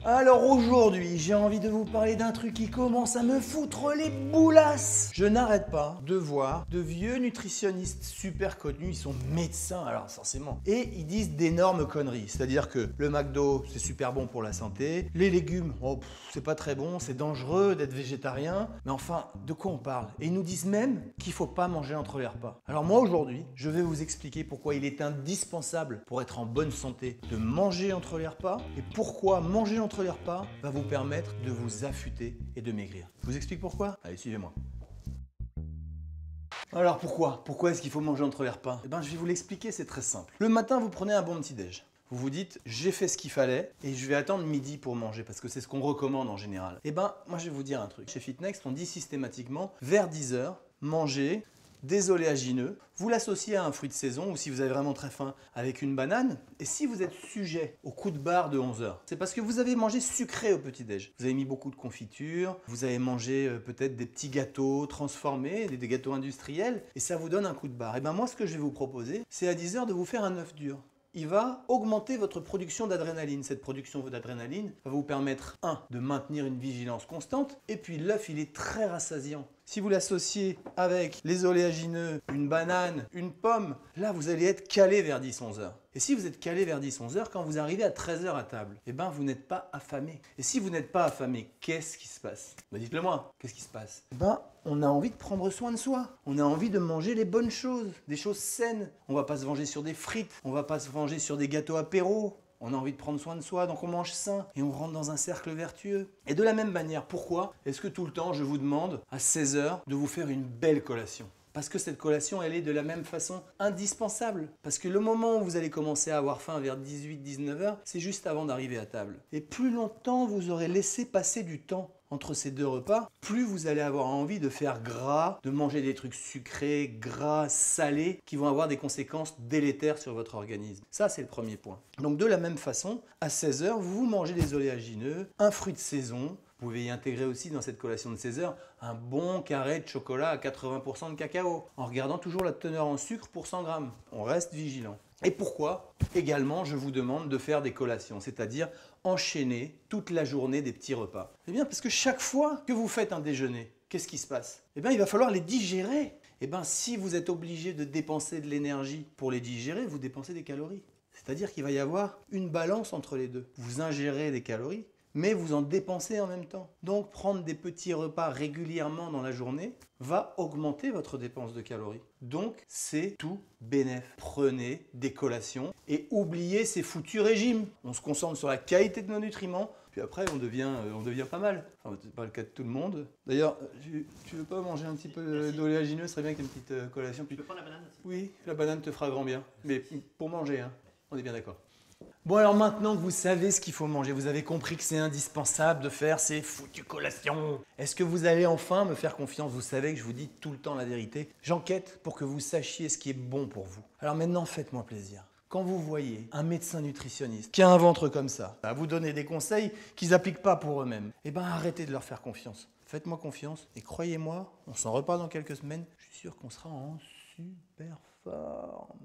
Alors aujourd'hui, j'ai envie de vous parler d'un truc qui commence à me foutre les boulasses. Je n'arrête pas de voir de vieux nutritionnistes super connus, ils sont médecins alors forcément, et ils disent d'énormes conneries. C'est-à-dire que le McDo, c'est super bon pour la santé, les légumes, oh, c'est pas très bon, c'est dangereux d'être végétarien, mais enfin, de quoi on parle? Et ils nous disent même qu'il faut pas manger entre les repas. Alors moi aujourd'hui, je vais vous expliquer pourquoi il est indispensable pour être en bonne santé de manger entre les repas et pourquoi manger entre les repas va vous permettre de vous affûter et de maigrir. Je vous explique pourquoi? Allez, suivez-moi. Alors pourquoi? Pourquoi est-ce qu'il faut manger entre les repas? Eh bien, je vais vous l'expliquer, c'est très simple. Le matin, vous prenez un bon petit-déj. Vous vous dites, j'ai fait ce qu'il fallait et je vais attendre midi pour manger parce que c'est ce qu'on recommande en général. Eh bien, moi je vais vous dire un truc. Chez Fitnext, on dit systématiquement, vers 10 h, mangez des oléagineux, vous l'associez à un fruit de saison ou si vous avez vraiment très faim avec une banane. Et si vous êtes sujet au coup de barre de 11 h, c'est parce que vous avez mangé sucré au petit-déj. Vous avez mis beaucoup de confiture, vous avez mangé peut-être des petits gâteaux transformés, des gâteaux industriels et ça vous donne un coup de barre. Et bien moi ce que je vais vous proposer, c'est à 10 h de vous faire un œuf dur. Il va augmenter votre production d'adrénaline. Cette production d'adrénaline va vous permettre, de maintenir une vigilance constante, et puis l'œuf, il est très rassasiant. Si vous l'associez avec les oléagineux, une banane, une pomme, là, vous allez être calé vers 10-11 h. Et si vous êtes calé vers 10-11 h, quand vous arrivez à 13 h à table, eh ben, vous n'êtes pas affamé. Et si vous n'êtes pas affamé, qu'est-ce qui se passe? Dites-le moi, qu'est-ce qui se passe? Eh ben, on a envie de prendre soin de soi. On a envie de manger les bonnes choses, des choses saines. On ne va pas se venger sur des frites, on ne va pas se venger sur des gâteaux apéro. On a envie de prendre soin de soi, donc on mange sain et on rentre dans un cercle vertueux. Et de la même manière, pourquoi est-ce que tout le temps je vous demande à 16 h de vous faire une belle collation? Parce que cette collation, elle est de la même façon indispensable. Parce que le moment où vous allez commencer à avoir faim vers 18-19 h, c'est juste avant d'arriver à table. Et plus longtemps vous aurez laissé passer du temps entre ces deux repas, plus vous allez avoir envie de faire gras, de manger des trucs sucrés, gras, salés, qui vont avoir des conséquences délétères sur votre organisme. Ça, c'est le premier point. Donc de la même façon, à 16 h, vous mangez des oléagineux, un fruit de saison. Vous pouvez y intégrer aussi dans cette collation de 16 h un bon carré de chocolat à 80 % de cacao, en regardant toujours la teneur en sucre pour 100 g. On reste vigilant. Et pourquoi également je vous demande de faire des collations, c'est-à-dire enchaîner toute la journée des petits repas? Eh bien parce que chaque fois que vous faites un déjeuner, qu'est-ce qui se passe? Eh bien il va falloir les digérer. Eh bien si vous êtes obligé de dépenser de l'énergie pour les digérer, vous dépensez des calories. C'est-à-dire qu'il va y avoir une balance entre les deux. Vous ingérez des calories, mais vous en dépensez en même temps. Donc prendre des petits repas régulièrement dans la journée va augmenter votre dépense de calories. Donc c'est tout bénef. Prenez des collations et oubliez ces foutus régimes. On se concentre sur la qualité de nos nutriments, puis après on devient pas mal. Enfin, c'est pas le cas de tout le monde. D'ailleurs, tu veux pas manger un petit peu d'oléagineux? Ce serait bien qu'il y ait une petite collation. Puis... Tu peux prendre la banane aussi? Oui, la banane te fera grand bien. Mais pour manger, hein. On est bien d'accord. Bon alors maintenant que vous savez ce qu'il faut manger, vous avez compris que c'est indispensable de faire ces foutues collations. Est-ce que vous allez enfin me faire confiance? Vous savez que je vous dis tout le temps la vérité. J'enquête pour que vous sachiez ce qui est bon pour vous. Alors maintenant, faites-moi plaisir. Quand vous voyez un médecin nutritionniste qui a un ventre comme ça, à vous donner des conseils qu'ils n'appliquent pas pour eux-mêmes, eh bien arrêtez de leur faire confiance. Faites-moi confiance et croyez-moi, on s'en reparle dans quelques semaines, je suis sûr qu'on sera en super forme.